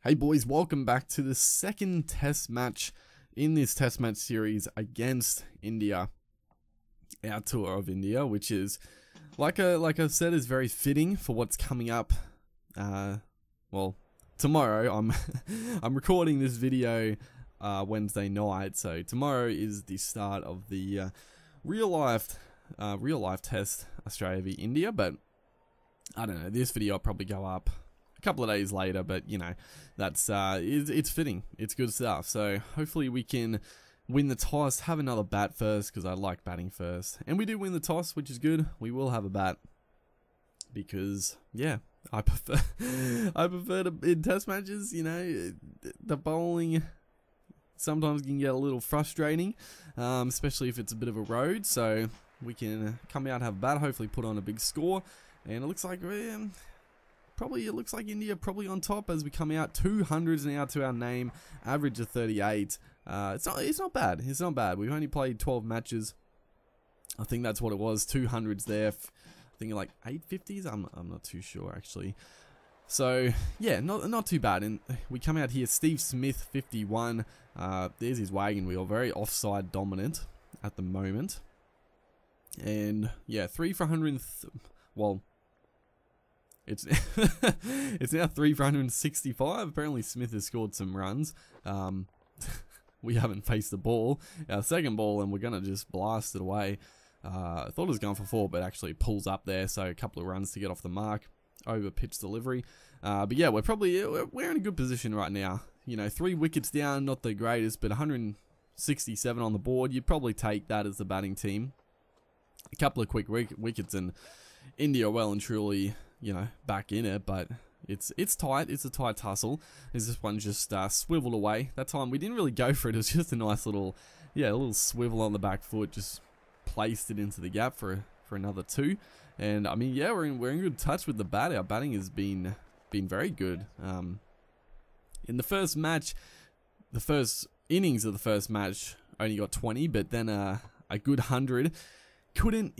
Hey boys, welcome back to the second test match in this test match series against India. Our tour of India, which is, like I said, is very fitting for what's coming up. Well, tomorrow. I'm recording this video Wednesday night, so tomorrow is the start of the real life test Australia v India. But I don't know. This video will probably go up a couple of days later, but you know, that's it's fitting. It's good stuff. So hopefully we can win the toss, have another bat first, because I like batting first, and we do win the toss, which is good. We will have a bat because yeah, I prefer in test matches. You know, the bowling sometimes can get a little frustrating, especially if it's a bit of a road. So we can come out, have a bat, hopefully put on a big score, and it looks like it looks like India probably on top as we come out. 200s now to our name, average of 38. It's not bad. It's not bad. We've only played 12 matches. I think that's what it was. 200s there. I think like 850s. I'm not too sure actually. So yeah, not too bad. And we come out here. Steve Smith 51. There's his wagon wheel. Very offside dominant at the moment. And yeah, 3 for 100. Well, it's it's now 3 for 165. Apparently Smith has scored some runs. We haven't faced the ball. Our second ball, and we're gonna just blast it away. I thought it was going for 4, but actually pulls up there, so a couple of runs to get off the mark. Over pitch delivery. But yeah, we're in a good position right now. You know, 3 wickets down, not the greatest, but 167 on the board. You'd probably take that as the batting team. A couple of quick wickets, and India well and truly, you know, back in it, but it's tight. It's a tight tussle. This one just swiveled away. That time we didn't really go for it. It was just a nice little, yeah, a little swivel on the back foot. Just placed it into the gap for another 2. And I mean, yeah, we're in good touch with the bat. Our batting has been very good. In the first match, the first innings of the first match only got 20, but then a good 100. Couldn't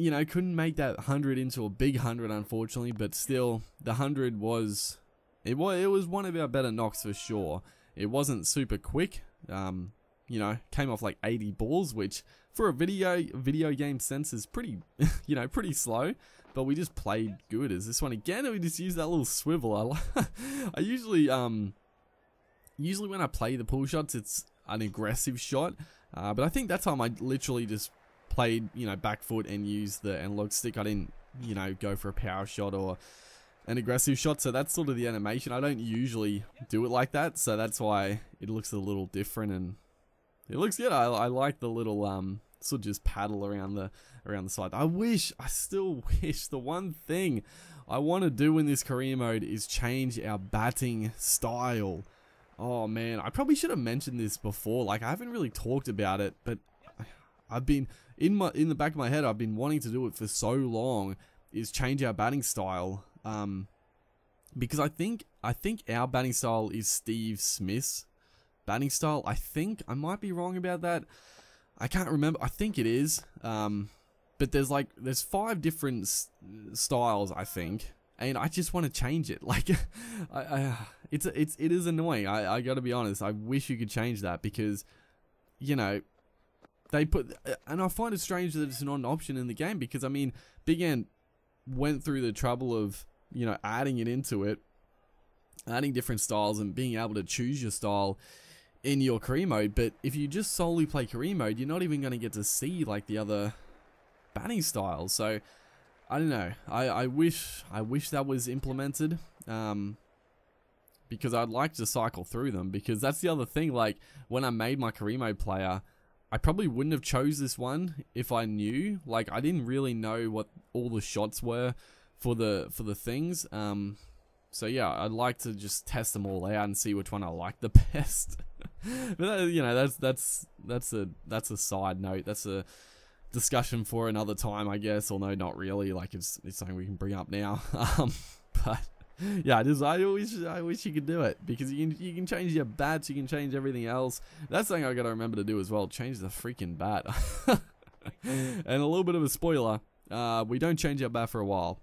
make that 100 into a big 100, unfortunately, but still the 100 was one of our better knocks for sure. It wasn't super quick. You know, came off like 80 balls, which for a video game sense is pretty pretty slow, but we just played good as this one again. We just used that little swivel. I usually when I play the pull shots, it's an aggressive shot, but I think that time I literally just played, you know, back foot and used the analog stick. I didn't, you know, go for a power shot or an aggressive shot. So that's sort of the animation. I don't usually do it like that, so that's why it looks a little different, and it looks good. I like the little sort of just paddle around the side. I still wish the one thing I want to do in this career mode is change our batting style. Oh man, I probably should have mentioned this before. Like, I haven't really talked about it, but I've been in the back of my head, I've been wanting to do it for so long, is change our batting style. Because I think our batting style is Steve Smith's batting style. I think I might be wrong about that. I can't remember. I think it is. But there's 5 different styles, I think, and I just want to change it. Like, it is annoying. I got to be honest. I wish you could change that, because, you know, they put, and I find it strange that it's not an option in the game, because I mean, Big Ant went through the trouble of, you know, adding it into it, adding different styles and being able to choose your style in your career mode. But if you just solely play career mode, you're not even going to get to see like the other batting styles. So I don't know. I wish that was implemented, because I'd like to cycle through them, because that's the other thing. Like, when I made my career mode player, I probably wouldn't have chose this one if I knew. Like, I didn't really know what all the shots were for the things. So yeah, I'd like to just test them all out and see which one I like the best. But you know, that's a side note. That's a discussion for another time, I guess. Or no, not really. Like, it's something we can bring up now. But yeah, I wish you could do it, because you can change your bats, you can change everything else. That's something I gotta remember to do as well. Change the freaking bat. And a little bit of a spoiler, we don't change our bat for a while.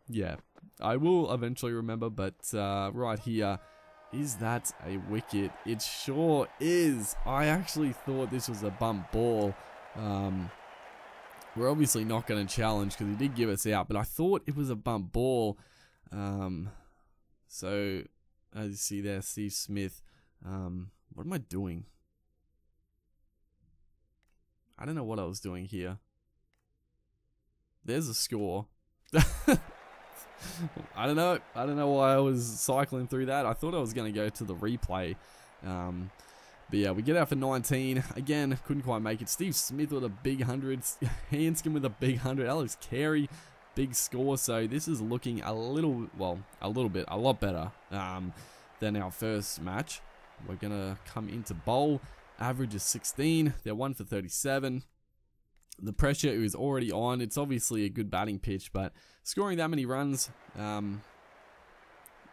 Yeah, I will eventually remember, but right here, is that a wicket? It sure is. I actually thought this was a bump ball. We're obviously not going to challenge because he did give us out, but I thought it was a bump ball. So, as you see there, Steve Smith. What am I doing? I don't know what I was doing here. There's a score. I don't know. I don't know why I was cycling through that. I thought I was going to go to the replay. But yeah, we get out for 19. Again, couldn't quite make it. Steve Smith with a big 100. Hanscom with a big 100. Alex Carey, big score. So this is looking a little, well, a lot better than our first match. We're going to come into bowl. Average is 16. They're 1 for 37. The pressure is already on. It's obviously a good batting pitch, but scoring that many runs in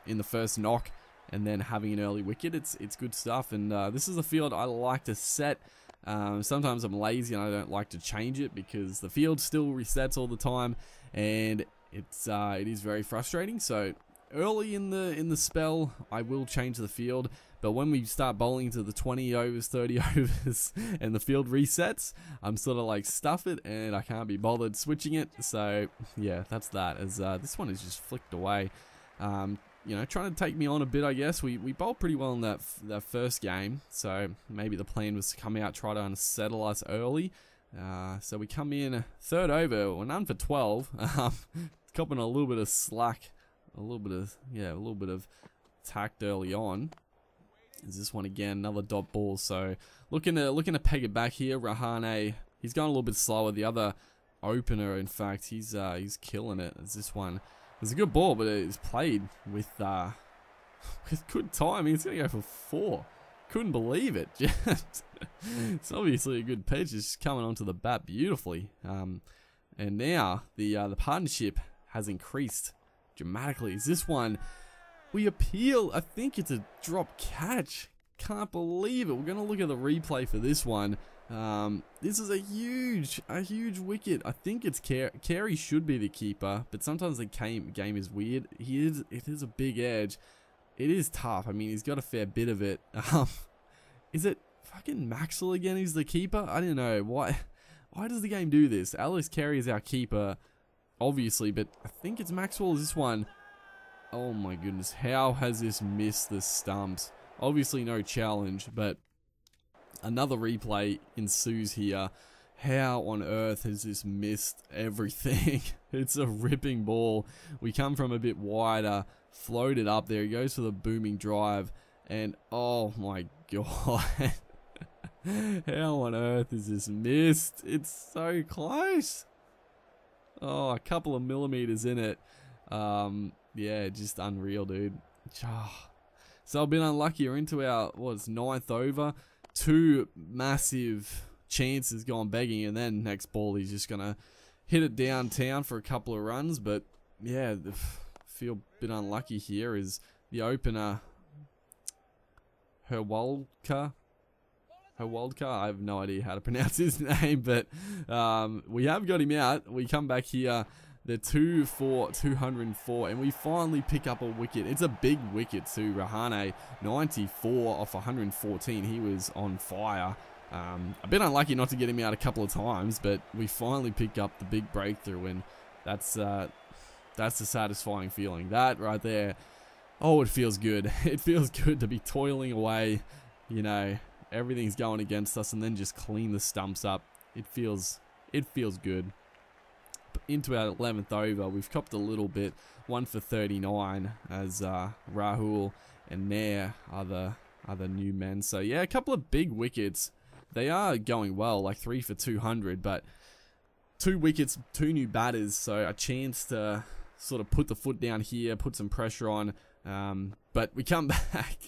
the first knock and then having an early wicket, it's good stuff. And this is a field I like to set. Sometimes I'm lazy and I don't like to change it because the field still resets all the time, and it is very frustrating. So early in the spell, I will change the field. But when we start bowling to the 20 overs, 30 overs, and the field resets, I'm sort of like, stuff it, and I can't be bothered switching it. So, yeah, that's that. As this one is just flicked away. You know, trying to take me on a bit, I guess. We bowled pretty well in that first game. So, maybe the plan was to come out, try to unsettle us early. So, we come in third over. We're none for 12. Copping a little bit of slack. A little bit of tact early on. Is this one again, another dot ball. So looking to peg it back here. Rahane, he's going a little bit slower. The other opener, in fact, he's killing it. As this one was a good ball, but it's played with good timing. It's gonna go for 4. Couldn't believe it. It's obviously a good pitch. It's coming onto the bat beautifully. And now the partnership has increased dramatically. Is this one? We appeal. I think it's a drop catch. Can't believe it. We're going to look at the replay for this one. This is a huge wicket. I think it's Carey should be the keeper, but sometimes the game is weird. It is a big edge. It is tough. I mean, he's got a fair bit of it. Is it fucking Maxwell again who's the keeper? I don't know. Why does the game do this? Alex Carey is our keeper, obviously, but I think it's Maxwell. Is this one? Oh my goodness, how has this missed the stumps? Obviously no challenge, but another replay ensues here. How on earth has this missed everything? It's a ripping ball. We come from a bit wider, floated up there. He goes for the booming drive, and oh my god. How on earth is this missed? It's so close. Oh, a couple of millimeters in it. Yeah, just unreal, dude. So I've been unlucky. We're into our, what's 9th over. 2 massive chances gone begging, and then next ball he's just going to hit it downtown for a couple of runs. But yeah, feel a bit unlucky here is the opener, Herwoldka. I have no idea how to pronounce his name, but we have got him out. We come back here. They're 2 for 204, and we finally pick up a wicket. It's a big wicket too. Rahane, 94 off 114. He was on fire. A bit unlucky not to get him out a couple of times, but we finally pick up the big breakthrough, and that's a satisfying feeling. That right there, oh, it feels good. It feels good to be toiling away. You know, everything's going against us, and then just clean the stumps up. It feels good. Into our 11th over, we've copped a little bit. 1 for 39 as Rahul and Nair are the new men. So yeah, a couple of big wickets. They are going well, like 3 for 200, but 2 wickets, 2 new batters, so a chance to sort of put the foot down here, put some pressure on. But we come back.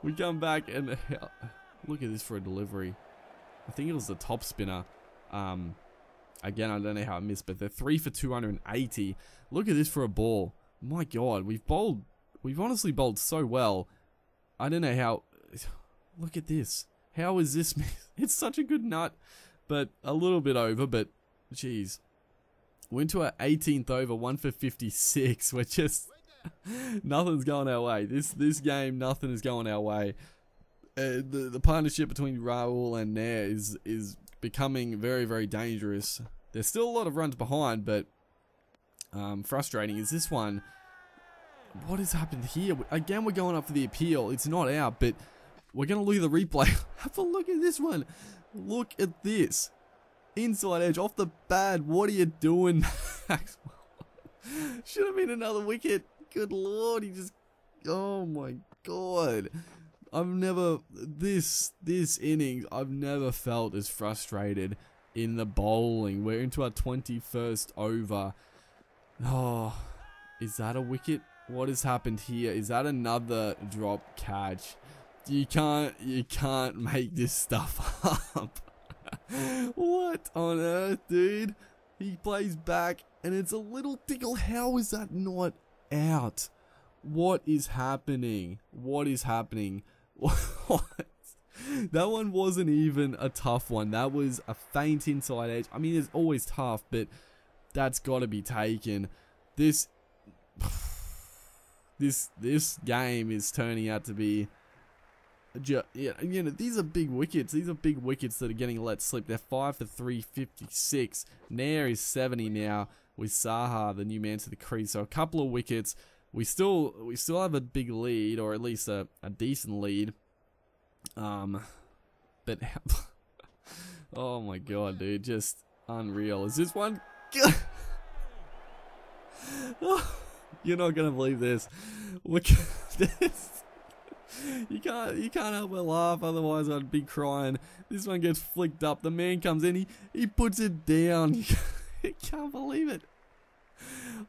We come back, and look at this for a delivery. I think it was the top spinner. Again, I don't know how I missed, but they're 3 for 280. Look at this for a ball. My God, we've honestly bowled so well. I don't know how. Look at this. How is this? It's such a good nut, but a little bit over. But geez, We're into our 18th over, 1 for 56. We're just nothing's going our way. This game, nothing is going our way. The partnership between Rahul and Nair is becoming very, very dangerous. There's still a lot of runs behind, but frustrating is this one. What has happened here? Again, we're going up for the appeal. It's not out, but we're going to look at the replay. Have a look at this one. Look at this. Inside edge, off the pad. What are you doing, Maxwell? Should have been another wicket. Good lord, he just... Oh my god. I've never... This innings, I've never felt as frustrated in the bowling. We're into our 21st over. Oh, is that a wicket? What has happened here? Is that another drop catch? You can't make this stuff up. What on earth, dude? He plays back and it's a little tickle. How is that not out? What is happening? What is happening? What? That one wasn't even a tough one. That was a faint inside edge. I mean, it's always tough, but that's got to be taken. This game is turning out to be, you know, these are big wickets. These are big wickets that are getting let slip. They're 5 for 356. Nair is 70 now with Saha, the new man to the crease. So a couple of wickets. We still have a big lead, or at least a decent lead. But oh my god, dude, just unreal. Is this one? You're not gonna believe this. Look at this. You can't help but laugh, otherwise I'd be crying. This one gets flicked up. The man comes in, he puts it down. You can't believe it.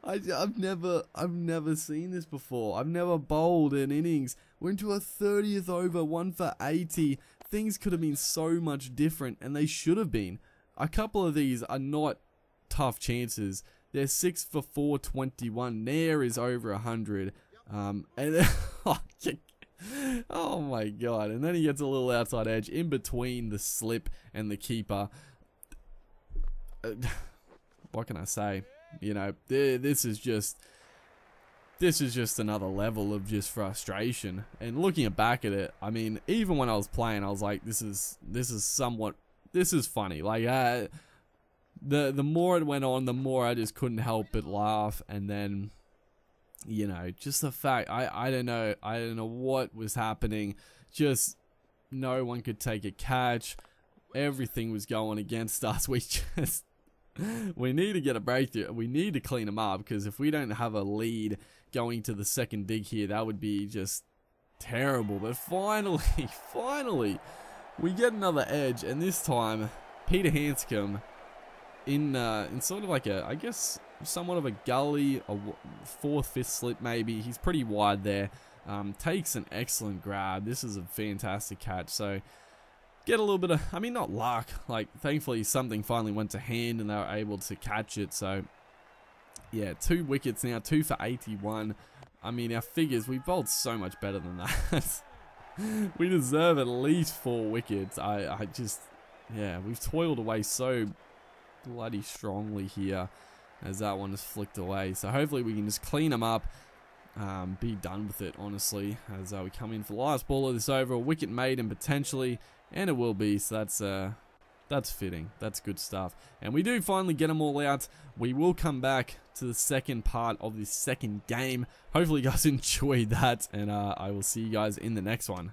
I've never seen this before. I've never bowled an innings. We're into a 30th over, 1 for 80. Things could have been so much different, and they should have been. A couple of these are not tough chances. They're 6 for 421. Nair is over 100. And oh my god. And then he gets a little outside edge in between the slip and the keeper. What can I say? You know, this is just another level of just frustration. And looking back at it, I mean, even when I was playing, I was like, this is funny. Like, the more it went on, the more I just couldn't help but laugh. And then, you know, just the fact, I don't know what was happening. Just no one could take a catch. Everything was going against us. We need to get a breakthrough. We need to clean them up, because if we don't have a lead going to the second dig here, that would be just terrible. But finally, we get another edge, and this time, Peter Handscomb, in sort of like a, I guess, somewhat of a gully, a 4th, 5th slip maybe. He's pretty wide there. Takes an excellent grab. This is a fantastic catch. So get a little bit of, I mean, not luck. Like, thankfully something finally went to hand and they were able to catch it. So yeah, 2 wickets now, 2 for 81. I mean, our figures, we bowled so much better than that. We deserve at least 4 wickets. I just, yeah, we've toiled away so bloody strongly here as that one is flicked away. So hopefully we can just clean them up, be done with it, honestly, as we come in for the last ball of this over. A wicket maiden potentially, and it will be. So that's fitting. That's good stuff. And we do finally get them all out. We will come back to the second part of this second game. Hopefully you guys enjoyed that, and I will see you guys in the next one.